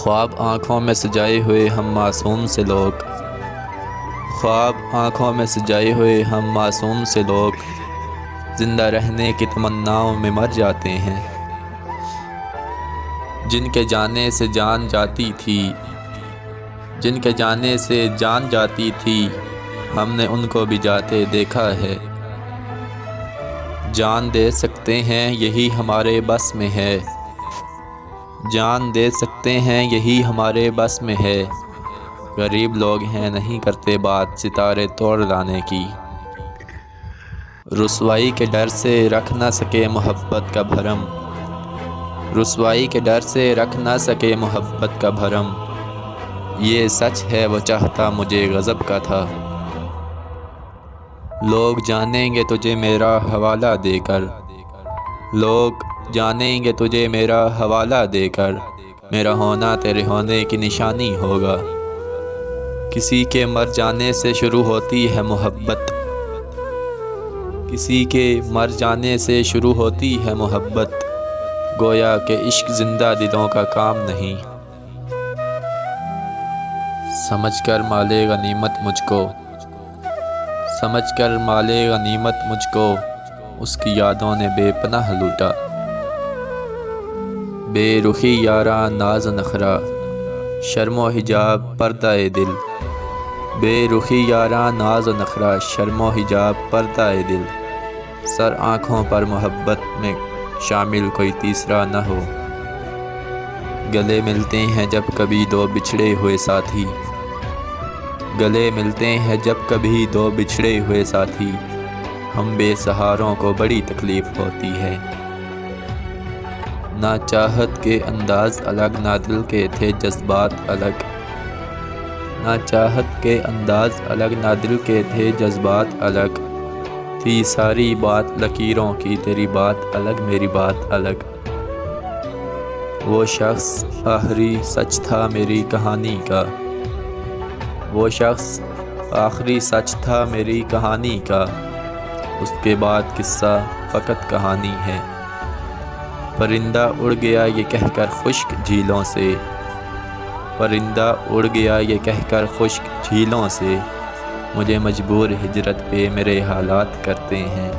خواب آنکھوں میں سجائے ہوئے ہم معصوم سے لوگ، خواب آنکھوں میں سجائے ہوئے ہم معصوم سے لوگ زندہ رہنے کی تمناؤں میں مر جاتے ہیں۔ جن کے جانے سے جان جاتی تھی، جن کے جانے سے جان جاتی تھی، ہم نے ان کو بھی جاتے دیکھا ہے۔ جان دے سکتے ہیں یہی ہمارے بس میں ہے، جان دے سکتے ہیں یہی ہمارے بس میں ہے۔ غریب لوگ ہیں نہیں کرتے بات ستارے توڑ لانے کی، رسوائی کے ڈر سے رکھ نہ سکے محبت کا بھرم، رسوائی کے ڈر سے رکھ نہ سکے محبت کا بھرم۔ یہ سچ ہے وہ چاہتا مجھے غضب کا تھا، لوگ جانیں گے تجھے میرا حوالہ دے کر، لوگ جانیں گے تجھے میرا حوالہ دے کر، میرا ہونا تیرے ہونے کی نشانی ہوگا۔ کسی کے مر جانے سے شروع ہوتی ہے محبت، کسی کے مر جانے سے شروع ہوتی ہے محبت، گویا کہ عشق زندہ دلوں کا کام نہیں۔ سمجھ کر مالے غنیمت مجھ کو، سمجھ کر مالے غنیمت مجھ کو، اس کی یادوں نے بے پناہ لوٹا۔ بے رخی یاراں ناز و نخرا، شرم و حجاب پردہ دل، بے رخی یاراں ناز و نخرا، شرم و حجاب پردہ دل۔ سر آنکھوں پر محبت میں شامل کوئی تیسرا نہ ہو، گلے ملتے ہیں جب کبھی دو بچھڑے ہوئے ساتھی، گلے ملتے ہیں جب کبھی دو بچھڑے ہوئے ساتھی، ہم بے سہاروں کو بڑی تکلیف ہوتی ہے۔ نہ چاہت کے انداز الگ نہ دل کے تھے جذبات الگ، نہ چاہت کے انداز الگ نہ دل کے تھے جذبات الگ، تھی ساری بات لکیروں کی تیری بات الگ میری بات الگ۔ وہ شخص آخری سچ تھا میری کہانی کا، وہ شخص آخری سچ تھا میری کہانی کا، اس کے بعد قصہ فقط کہانی ہے۔ پرندہ اڑ گیا یہ کہہ کر خشک جھیلوں سے، پرندہ اڑ گیا یہ کہہ کر خشک جھیلوں سے، مجھے مجبور ہجرت پہ میرے حالات کرتے ہیں۔